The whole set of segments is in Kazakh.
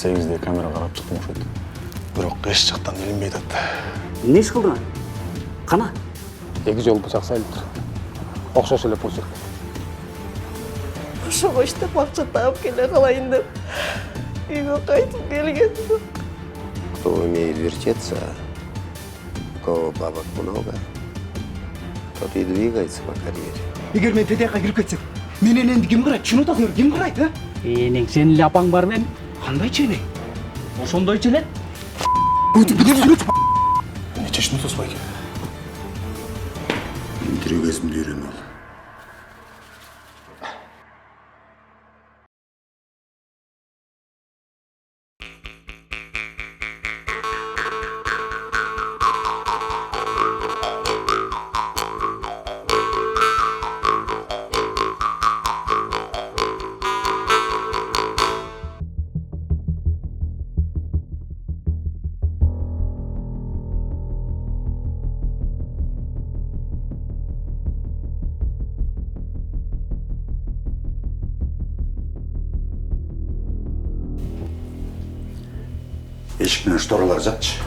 8'de kamera qarab chiqdim o'sha. Biroq esh жактан илинбей атат. Не ish qilding? Qana? 2 жол бычак салып. Окшош эле почерк. Ошого иштеп акча таап келе калайын деп үйгө кайтып келгенмин. Кто умеет вертеться, у кого бабок много, тот и двигается по карьере. Егер мен ТТХ кирип кетсем, менен энди ким карайт? Чын атаңыр ким карайт, а? Энең, сенин эле апаң бар мен. Кандайчы эле? Ошондойчу эле. Нече işini тоспай экен. Мен тирүү кезимде үйрөнүп ал. Eşik менен шторалар жатчы.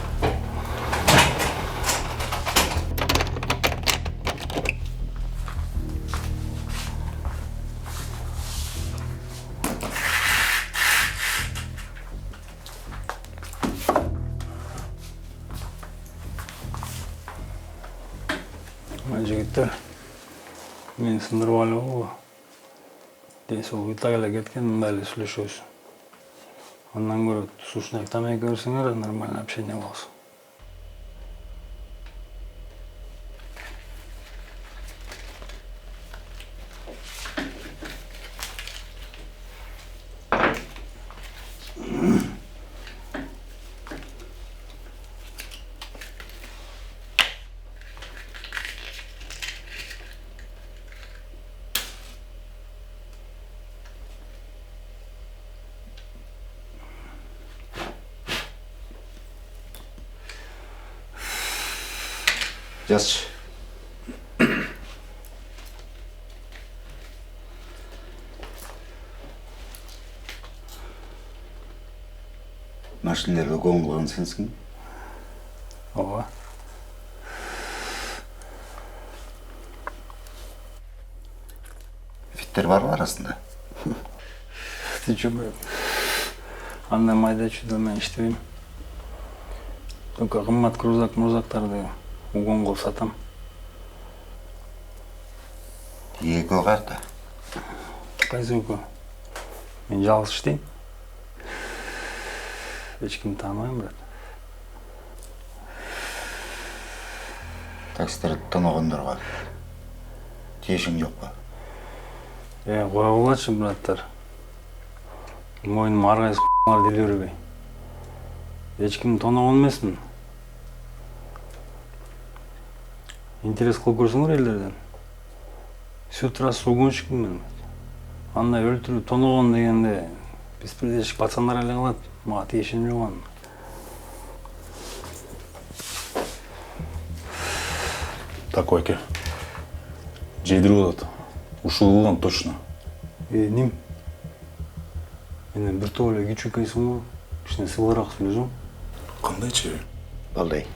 Жигиттер, мен сындырып алып, ден сол Италияга кеткен, мындай эле сүйлөшөбүз. Ondan göre suçnak tamaya görürsünler normal общение olsun. Жазчы. Машинелерге көңүл кылган сенсиң? Ооба. Фиттер барбы арасында? Тичөбөй. Андай майда чүйдө мен иштебейм. Только кымбат мурзактарды угон кылып сатам. Экөө карта. Кайсы экөө? Мен жалгыз иштейм. Эч кимди тааныбайм, брат. Таксилерди тоногондорго тиешиң жокпу? Кое койгулачы, браттар. Мойнум ар кайсы деле бербей. Эч кимди тоногон эмесмин. Интерес кылып көрсөңөр элдерден. Сүт раз угонщикмин. Андай өлтүрүп тоногон дегенде беспредельщик пацандар эле кылат. Мага тиешим жок анын. Такой эке. Жейдирип атат. Ушул кылган точно. Ним? Менен бир топ эле кичүү экенсиң го. Кичине сылыраак сүйлөсөң. Кандайчы? Балдай.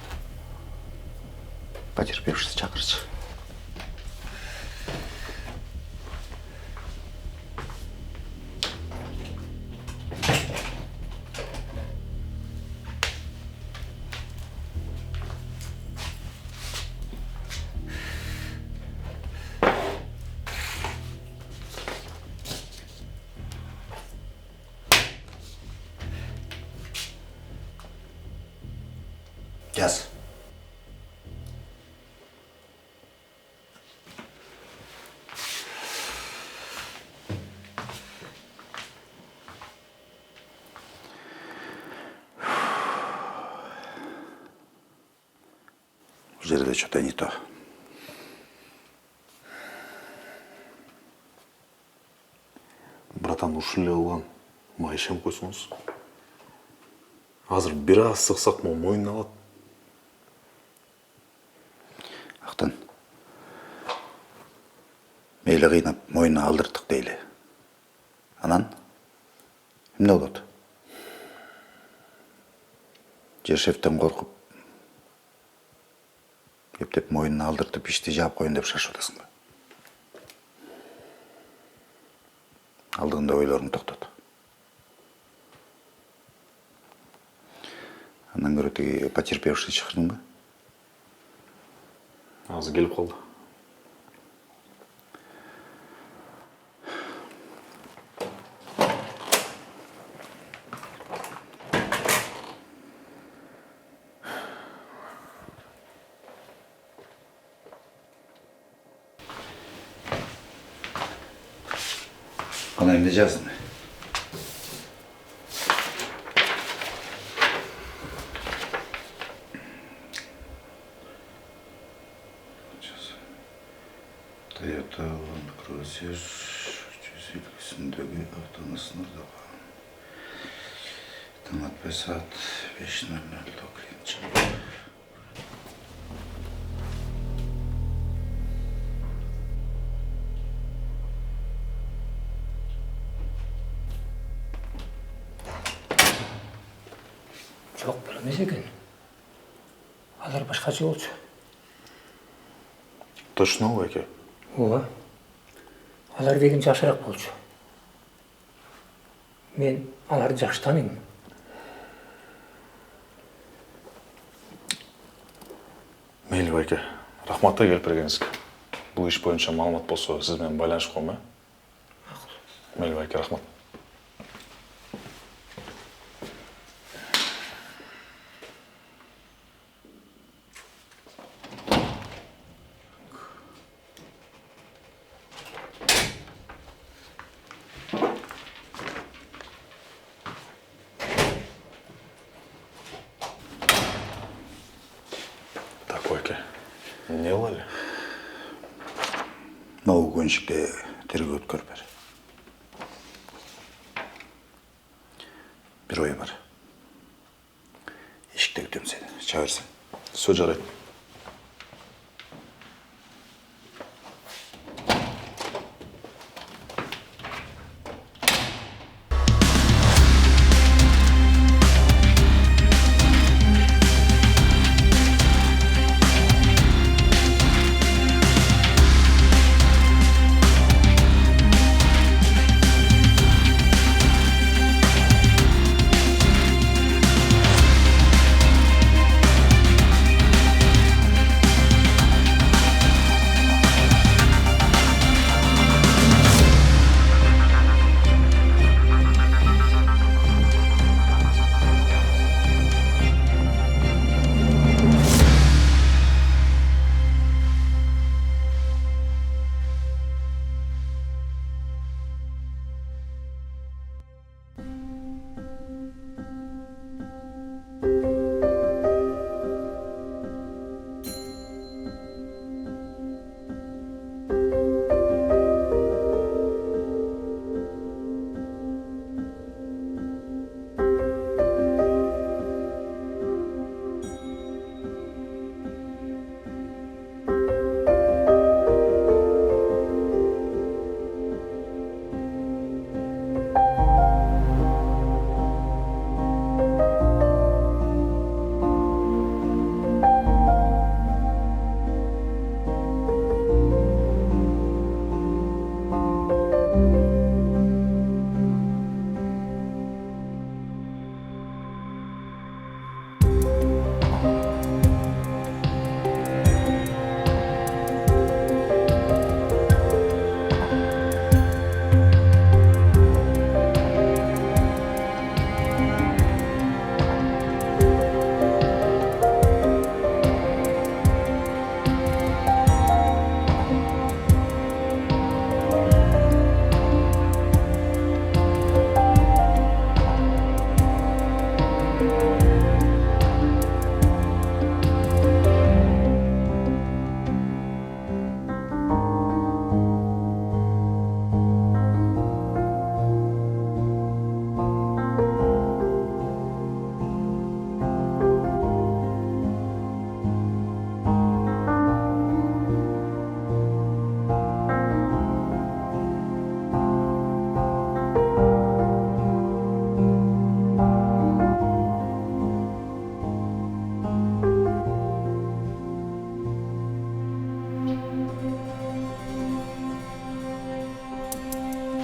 Потерпевшийся чакырчы. Yaz. В жерде что-то не то. Братан, ушул эле кылган. Мага ишенип койсоңуз. Азыр бир аз сыксак мойнуна алат. Ақтан. Мейлі қинап, мойнына алдырдық дейлі. Анан, эмне болот? Жешевтен коркуп ептеп мойнун алдыртып ишти жаап коеюн деп шашып атасың ба? Алдыңда ойлоруң токтот. Андан көрө тиги потерпевший чакырдың ба? Азыр келип калды. Кана эмне жаздың? Toyota Land Cruiser 350-сіндегі автонасынырда қалған. Таң атпай саат 5:00-да клиент чықты. Жоқ, бұл емес екен. Алар башкача болчу. Точно байке? Ооба. Алар деген жашыраак болчу. Мен аларды жакшы тааныйм. Мейлі байке. Рахматта келіп бергеніңізге. Бұл иш боюнча маалымат болсо, сиз менен байланышып коем, Мейлі байке, рахмат. Так, байке. Не кылалы? Могу гонщикке тергөө өткөрүп бер. Бир ой бар. Эшикте күтөм сени. Чыга берсең. Сөз жарайт.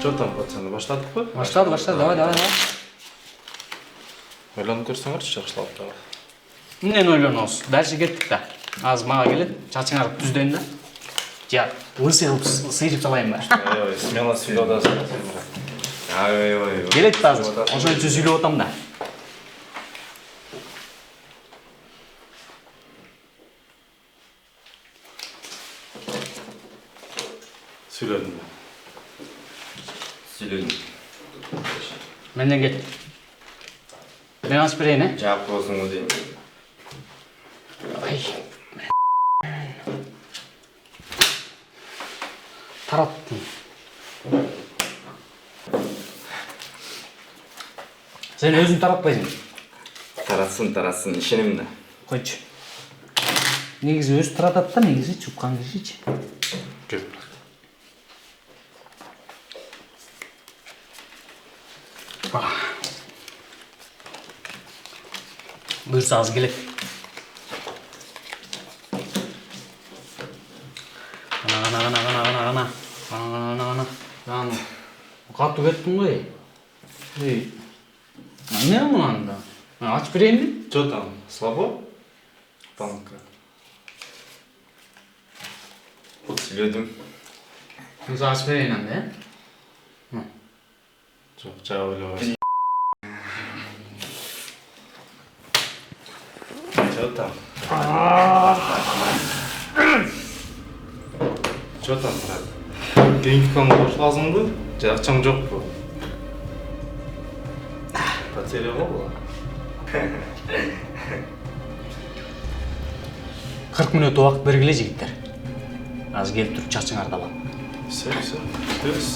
Что там, пацаны, баштадық па? Баштады, давай. Ойланып көрсеңерші, жақшылап тағы. Мен ойланамыз. Дальше кеттік та. Аз мага келеді, чачыңарды түздейін да. Я лысый қылып сыйрып салайын ба? Ой, смело сөйлеудасың. Ой. Келеді та азыр. Ошон үчүн сүйлөп атам да. Сөйледің бе? Сөйледім. Менден кет. Мен ашып берейін, Жауап болсын ғой деймін. Ай. Тараттым. Сен өзің таратпайсың. Таратсын, ішенемін да. Қойшы. Негізі өзі таратады да, негізі чупқан кешечі. Кет. Бұйырса аз келеді. Ана. Қатты кеттің ғой. Не мұнанда? Açıp vereyim mi? Что там, слабо? Банка. Сөйледім. Өзі açıp vereyim анда, Жоқ, жай ойлап. Что там? Что там, брат? Клиниканы қошыласың ба? Ақшаң жоқ па? Потеря ғой? 40 минут уақыт бергіле жігіттер. Аз келіп тұрып чачыңарды алам. Все. Дұрыс.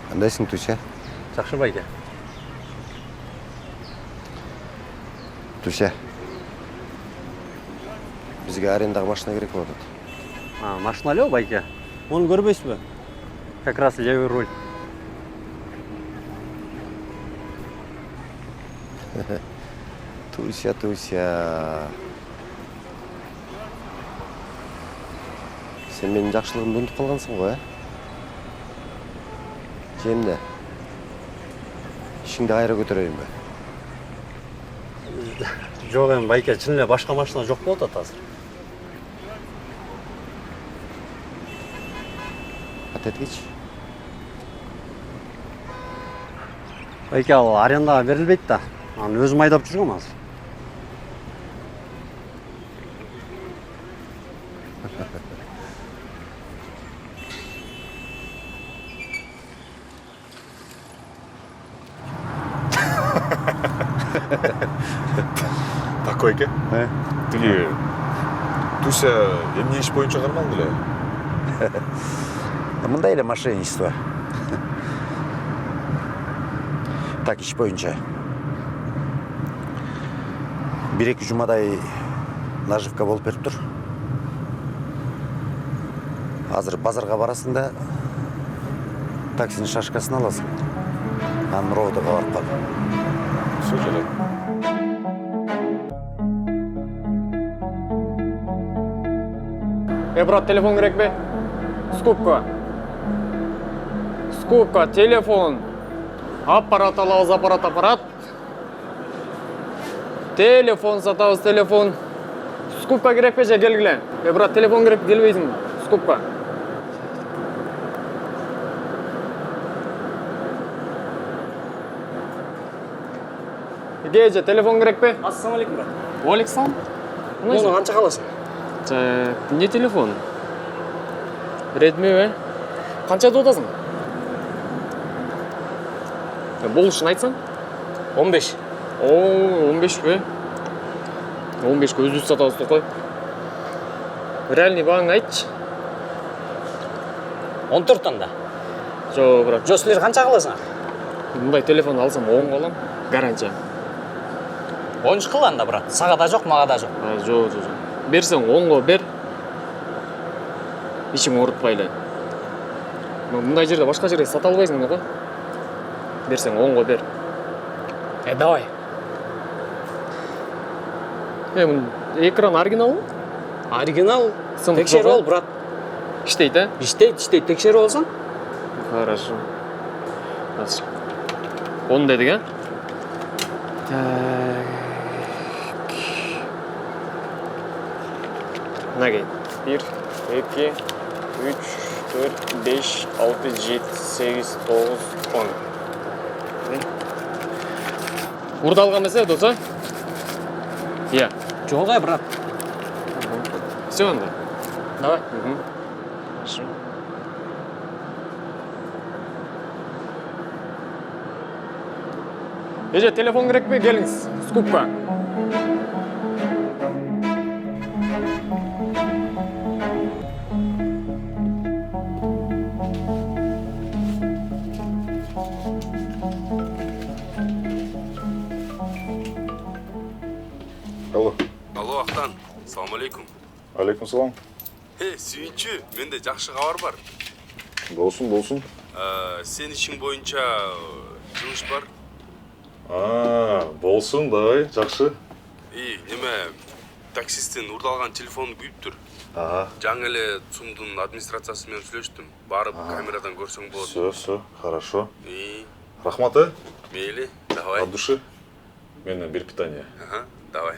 Қандайсың, Туся? Жақсы байке. Туся, бізге арендаға машина керек болып отыр. Машина леу байке. Оны көрбейсіз бе? Как раз левый руль. Туся. Сен менің жақшылығымды ұмытып қалғансың ғой, Жемді. Ішіңді қайра көтерейін бе? Жоқ енді байке, шынымен башқа машина жоқ болды қазір. Әтеткеш? Байке, ал арендаға берілбейді да. Аны өзім айдап жүргім азыр. Такой ке? Тіге, Туся емне іш бойынша қармалды ле? Мындай эле мошенничество. Так, иш боюнча. 1-2 жумадай наживка болуп берип тур. Азыр базарга барасың да таксинин шашкасын аласың. Анан ровдого барып кал. Все жарайды. Брат, телефон керек бе? Скупка. Скупка, телефон. Аппарат алабыз, аппарат. Телефон сатабыз, телефон. Скупка керек пе же, келгиле. Брат, телефон керек, келбейсиң. Скупка. Же, телефон керек пе? Ассалаумалейкум, брат. Александр? Оны қанша қаласың? Не телефон? Redmi бе? Қанша дотасың? Бұл үшін айтсаң? 15. О, 15 бе? 15-ке өзі сатабыз қой. Реальный бағың айтшы. 14 да. Жо, брат. Жосылер қанша қаласың? Бұндай телефон алсам 10 қалам. Гарантия. 13 қыланда, брат. Саға да жоқ, маға да жоқ. Жо. Берсең 10-ға бер. Ешің орытпайлы. Бұндай жерде башқа жерде сата албайсың ғой. Берсең 10-ға бер. Давай. Экран оригинал? Оригинал. Сымық Текшері жоқ, ол, брат. Іштейді, ә? Іштейді. Текшері олсаң? Хорошо. 10 дедік, ә? Нәгей. 1, 2, 3, 4, 5, 6, 7, 8, 9, 10. Урда алған мәсе, доса? Иә. Жоқ, брат. Все, анда. Давай. Хорошо. Еже, телефон керек пе? Келіңіз. Скупка. Алло. Алло, Ақтан. Саламалейкум. Алейкум салам. Сүйінші, менде жақсы хабар бар. Болсын. Сен ішің бойынша жұмыс бар. Болсын, давай, жақсы. Неме, таксистен урдалған телефоны күйіп тұр. Жаңа эле ЦУМдун администрациясымен сүйлөштүм. Барып камерадан көрсөң болот. Все, хорошо. Рахмат, а? Мейли, давай. От души. Менен бир питание. Давай.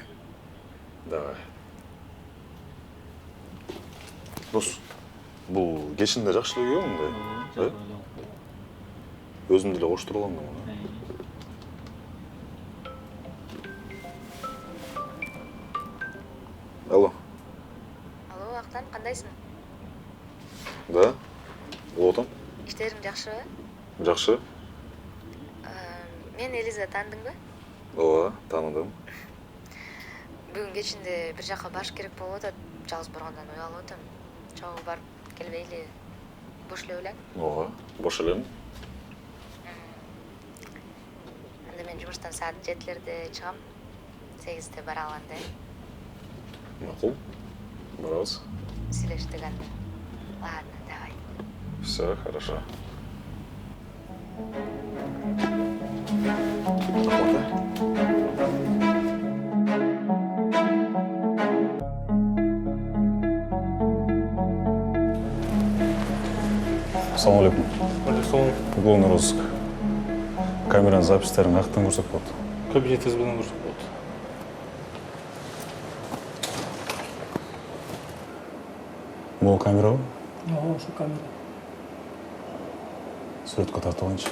Дос, бул кешинде жакшы эле мындай. Өзүм деле коштура алам да муну. Алло. Алло, Ақтан, қандайсың? Да, болуп атам. Иштериң жакшыбы? Жакшы. Мен Элиза, таандың ба? Ооба, тааныдым. Бүгүн кечинде бир жака баш керек болуп атат. Жалгыз баргандан уялып атам. Чогуу барып келбейли? Бош эле белең? Ооба, бош элем. Анда мен жумуштан саат 7-лерде чыгам. 8-де бара алганда. Макул. Барабыз. Сүйлөштүк анда. Ладно, давай. Все, хорошо. Ассалаумалейкум. Уголовный розыск. Камеранын запистерин каяктан көрсөк болот? Кабинетиңиз менен көрсөк болот. Бул камерабы? Ооба, ошо камера. Сүрөткө тартып алайынчы.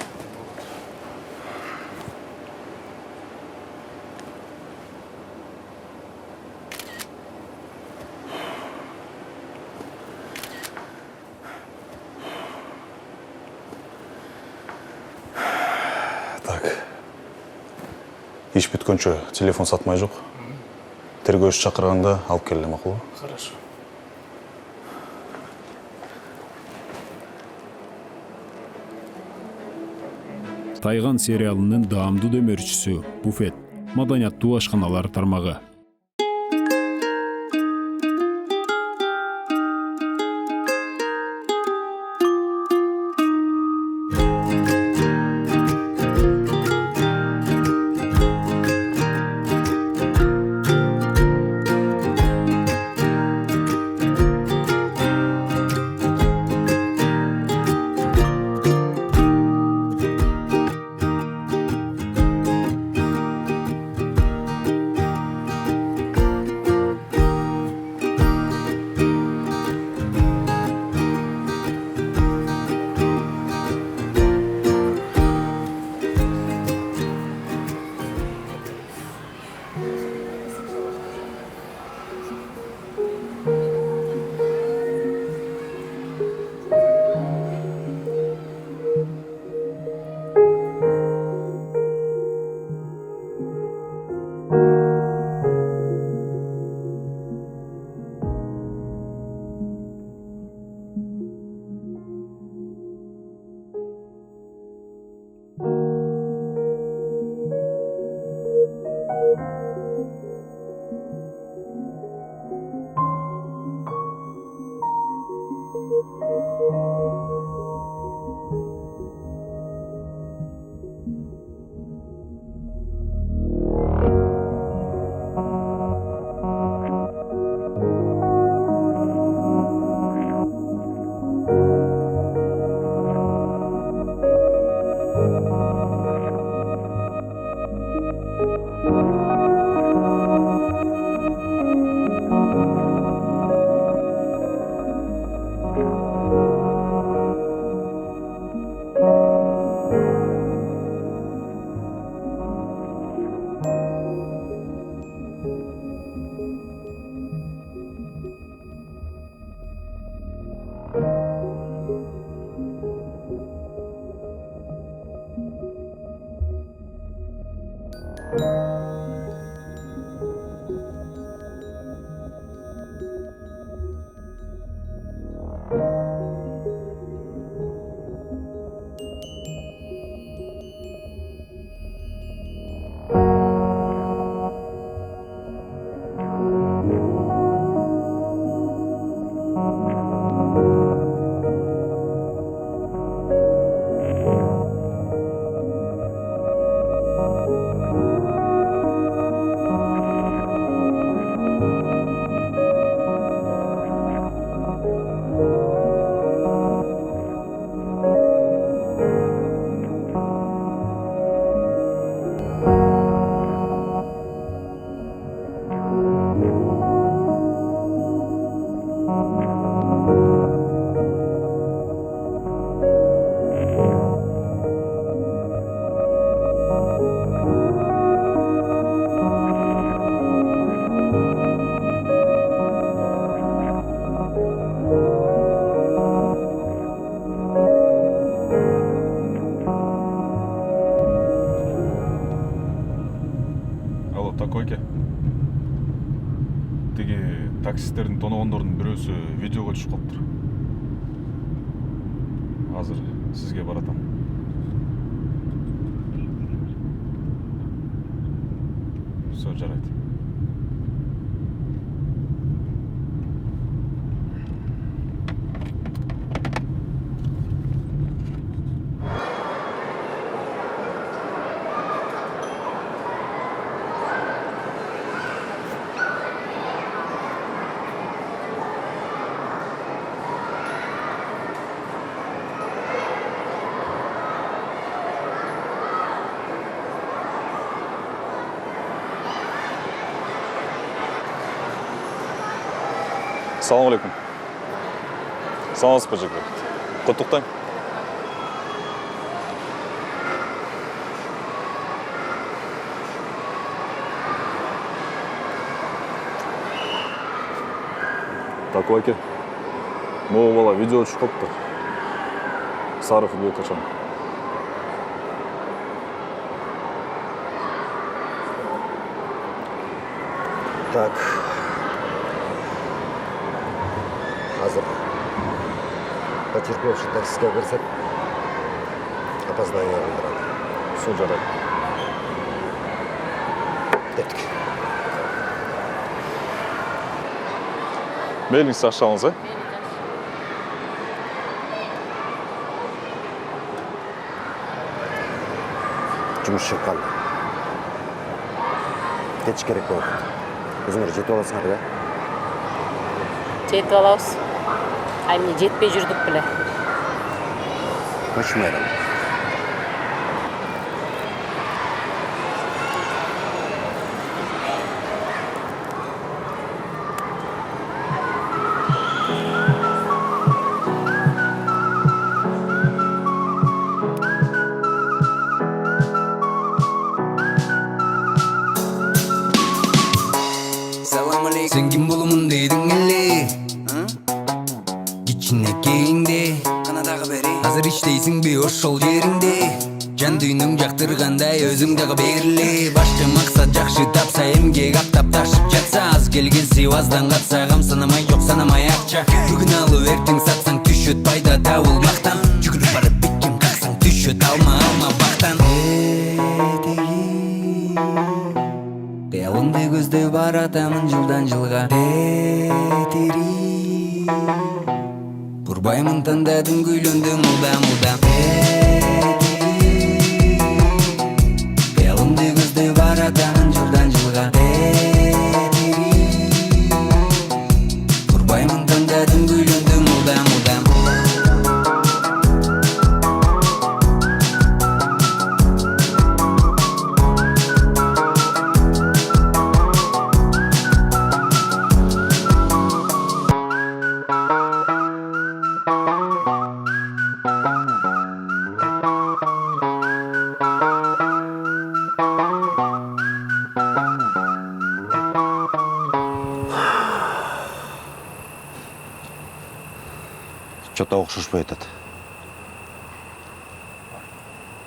Так. Иш бүткөнчө телефон сатмай жок. Тергөөчү чакырганда алып келе, макулбу? Хорошо. Тайган сериалынын даамдуу дөмөрчүсү Буфет, маданияттуу ашканалар тармагы. Алло, такойке. Тиги таксисттердин тоногондордун бирөөсү видеого түшүп калыптыр. Азыр сизге баратам. Все, жарайт. Салам алейкум. Саламатсыз ба жігіт? Құттықтайм. Так, Оке. Могу бала видео түшіп қалыптыр. Сары футболка шам. Так. Азыр потерпевший таксиге кірсек, опознание білдіреді. Все жарайды. Кеттік. Мейліңіз ашамыз, ә? Жұмыс шыққан. Кетіш керек болды. Өзіңдер жетіп аласыңдар, да? Жетіп алабыз. Ай, міне жетпей жүрдік біле. Почмайрам. Салам алейкум. Сен ким болумун дейдің эле? Кичинекейиңде канадагы бери. Азыр иштейсиң бе ошол жериңде? Жан дүйнөң жактыргандай өзүң дагы бериле. Башкы максат жакшы тапса эмгек актап ташып жатса, аз келген сыйбаздан катса гам санамай жок санамай акча. Бүгүн алып эртең сатсаң түшөт пайда табылмактан. Жүгүрүп барып биткем каксаң түшөт алма бактан. Кыялыңды көздөп баратамын жылдан жылга. Бурбаймын тандадым күйлөндүм мылда. Кыялыңды көздөп баратамын жылдан жылга. Бурбаймын тандадым күйлөндүм мылда. Что-то окшошпой атат.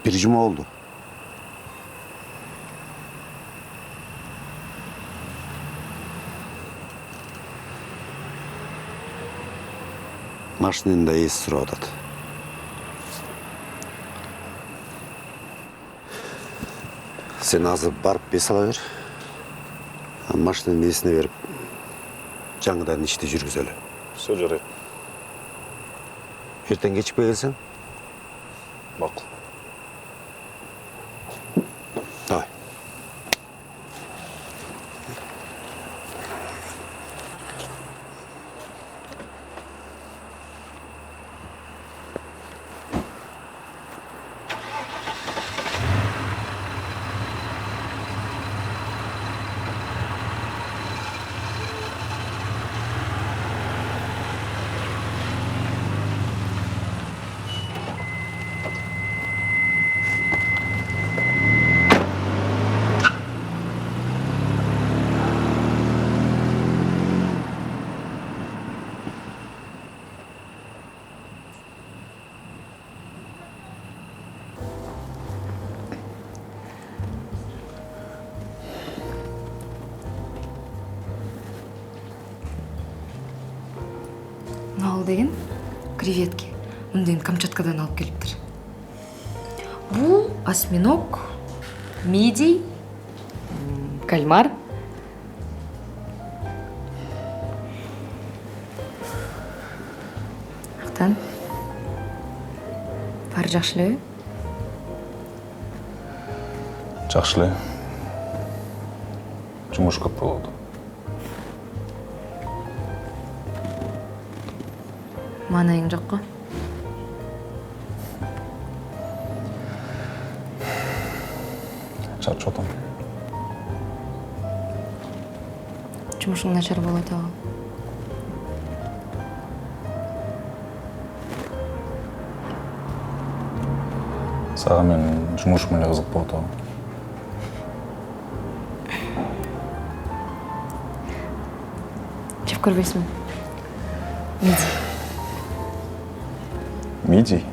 Бир жума болду. Машинаны да есі сұрап атады. Сен азыр барып бес ала бер. Машинаны есіне беріп, жаңыдан іште жүргізелі. Все жарайды. Ертең кешікпей келсең? Мақұл. Давай. Нал деген креветки. Мынден Камчаткадан алып келиптир. Бул осьминог, мидий, кальмар. Ақтан. Бары жакшы элеби? Жакшы эле. Жумуш көп болот. Маанайың жокко? Чарчотом. Жумушуң начар болот ага. Сага менин жумушум эле кызык болот ага. Жеп көрбөйсүңбү? Мидий. Мидий?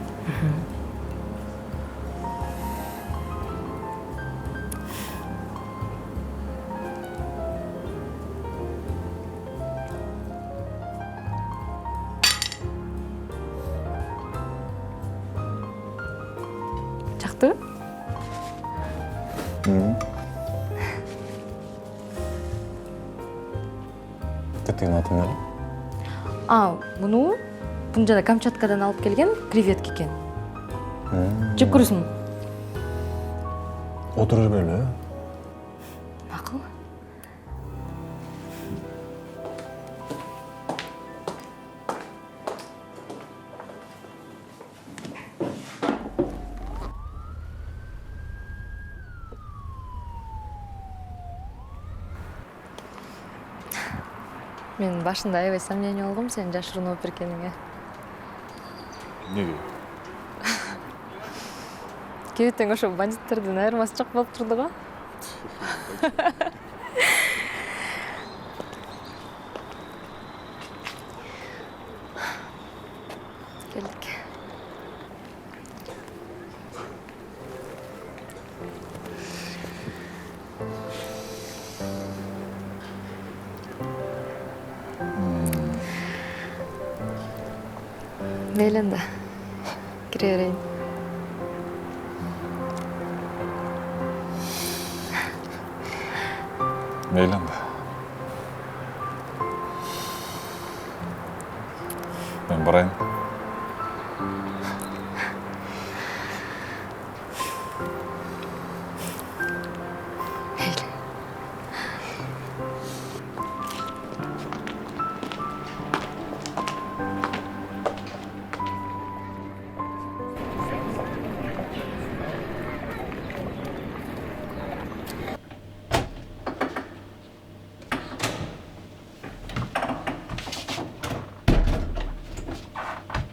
Жактыбы? Тетигин аты эмне? Муну жана Камчаткадан алып келген креветки экен. Жеп көрөсүңбү? Отуруп эле. Макул. Мен башында аябай сомнение болгом сен жашыруун болуп эркениңе. Неге? Кебеттен ошо бандиттердин айырмасы жок болуп турду го. Келдик. Мейли анда. Кире берейин. Мейли анда. Мен барайын.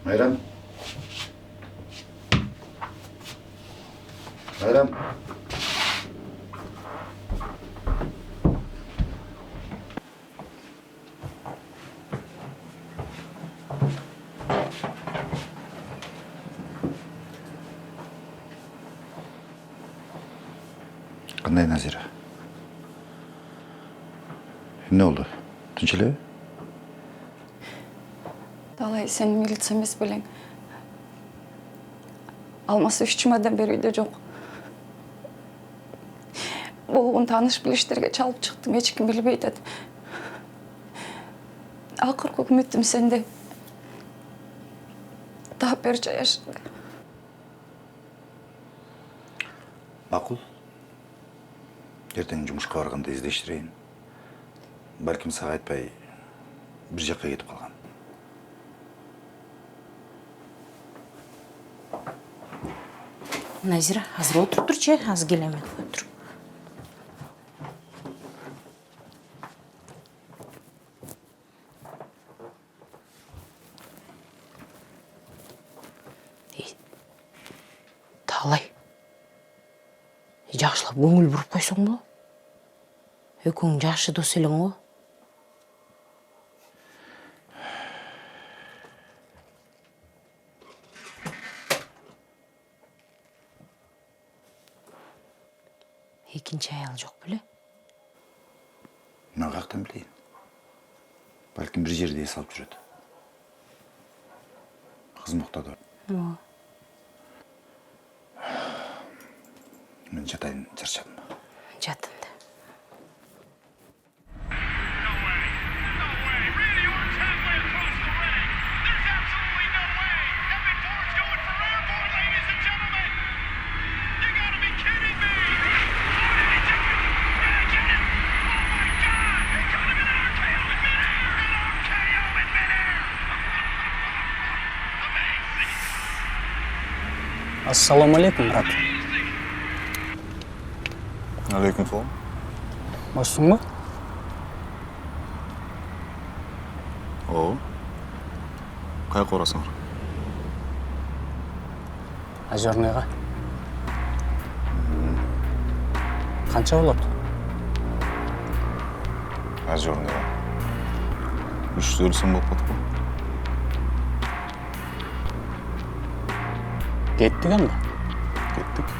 Майрам. Майрам. Қандай Назира? Не oldu? Түнчеле? Да, Калай сен милиция эмес белең. Алмасы 3 жумадан бери үйдө жок. Болгон тааныш билиштерге чалып чыктым, эч ким билбей атат. Акыркы үмүтүм сенде. Таап бер жаяш. Макул. Ертең жұмышқа барғанда издештірейін. Бәлкім саған айтпай бір жаққа кетіп қалған. Назира, азыр отырып тұрчы, аз келемен отыр. Талай. Жакшылап көңүл буруп койсоң бо? Экөөң жакшы дос элең го. Экинчи аял жок беле? Мен каяктан билейин? Бәлкім бір жерде ес алып жүрөт. Кызмыкта да. Мен жатайын, чарчадым. Жатын. Ассаламу алейкум, брат. Алейкум салам. Башсың ба? О. Каяққа барасыңдар? Озерныйға. Қанша болады? Озерныйға. 300 сом болып кетті ғой. Кеттік анда? Кеттік.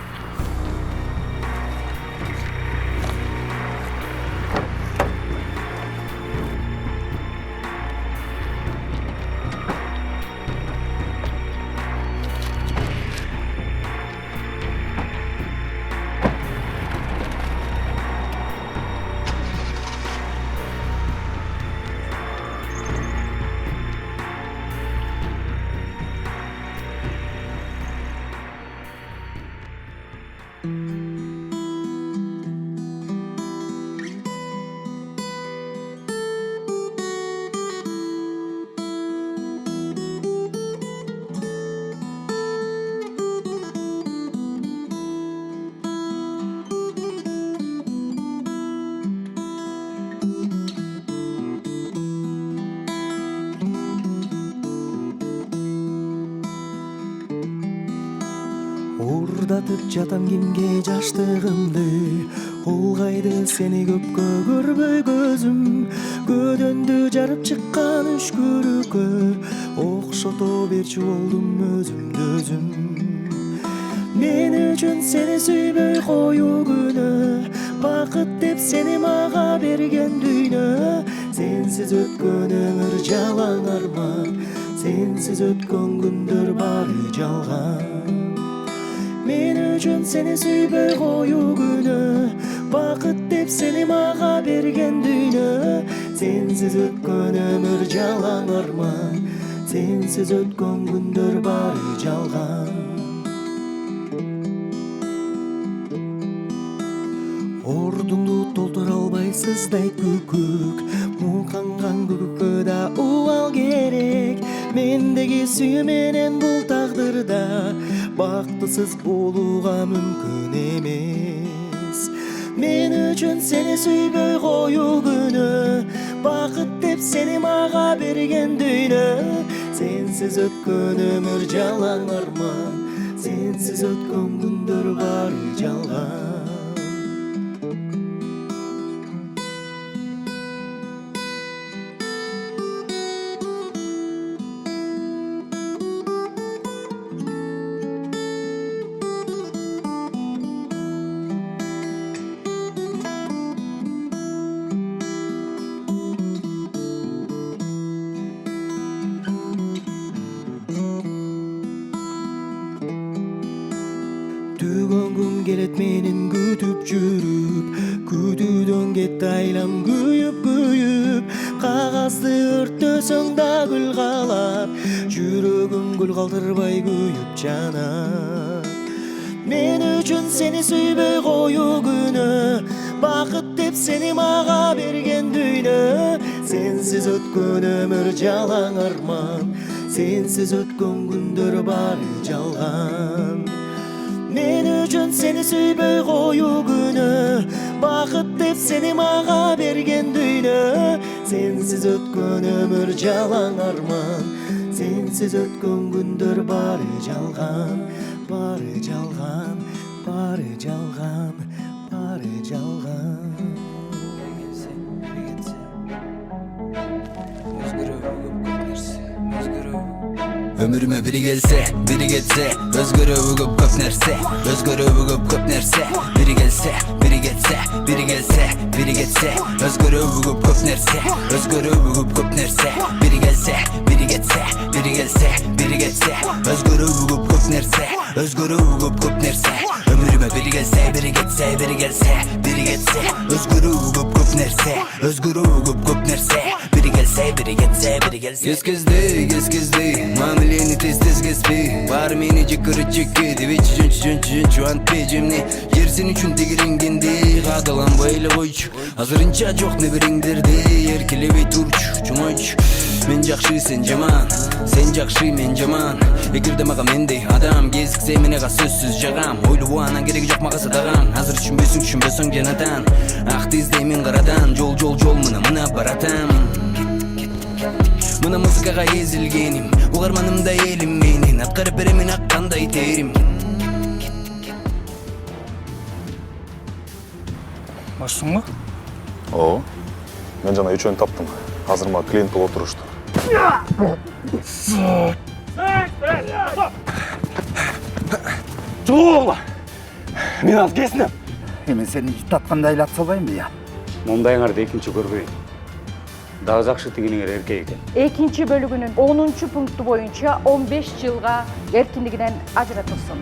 Ордатып жатам кимге жаштыгымды, улгайды сени көпкө көрбөй көзүм. Көдөндү жарып чыккан үшкүрүккө окшото берчү болдум өзүмдү өзүм. Мен үчүн сени сүйбөй коюу күнөө, бакыт деп сени мага берген дүйнө. Сенсиз өткөн өмүр жалаң арман, сенсиз өткөн күндөр баары жалган. Мен үчүн сени сүйбөй коюу күнөө, бакыт деп сени мага берген дүйнө. Сенсиз өткөн өмүр жалаң арман, сенсиз өткөн күндөр баары жалган. Ордуңду толтура албайсыздай күкүк, муканган күкүккө да убал керек. Мендеги сүйүү менен бул тагдырда бактысыз болууга мүмкүн эмес. Мен үчүн сени сүйбөй коюу күнөө, бакыт деп сени мага берген дүйнө. Сенсиз өткөн өмүр жалаң арман, сенсиз өткөн күндөр баары жалган. менен күтүп жүрүп, күтүүдөн кетти айлам күйүп, кагазды өрттөсөң да гүл калат, жүрөгүм гүл калтырбай күйүп жанат. Мен үчүн сени сүйбөй коюу күнөө, бакыт деп сени мага берген дүйнө. Сенсиз өткөн өмүр жалаң арман, сенсиз өткөн күндөр баары жалган. Мен үчүн сени сүйбөй коюу күнөө, бакыт деп сени мага берген дүйнө. Сенсиз өткөн өмүр жалаң арман, сенсиз өткөн күндөр баары жалган, баары жалган, баары жалган, баары жалган. Ömrüme biri gelse, biri geçse, özgürlüğü köp nerse, özgürlüğü köp nerse, biri gelse, biri geçse, biri gelse, biri geçse, özgürlüğü köp nerse, özgürlüğü köp nerse, biri gelse, biri geçse, biri gelse, biri geçse, özgürlüğü köp nerse, özgürlüğü köp nerse, ömrüme biri gelse, biri geçse, biri gelse, biri geçse, özgürlüğü köp nerse, özgürlüğü köp nerse, biri gelse, biri geçse, biri gelse. Gez mamileni tez kespi, var meni çıkırı çıkı, divi çün ant pejimni, yersin üçün tegirengendi, kadalan bayla koyç, hazırınca çok ne biringdirdi, erkelebi turç, çumoyç. Men jakşı sen jaman, sen jakşı men jaman. Egirde maga mendey adam, gezikse menega sözsüz jagam. Oylu anan gerek yok maga sadagam. Hazır düşünbösün janadan, aktı izleymen karadan, jol mına baratam. Mına muzikaga ezilgenim, ugarmanımda elim menin, atkarıp beremin akkanday terim. Başsың ба? О, мен жана үчөөнү таптым. Азыр мага клиент болуп отурушту. Жол! Мен алып кесінем. Мен сені ит татқанда айлап салбаймын я. Мондайыңарды экинчи көрбөйүн. Дагы жакшы тигиниңер эркек экен. Экинчи бөлүгүнүн 10-пункту боюнча 15 жылга эркиндигинен ажыратылсын.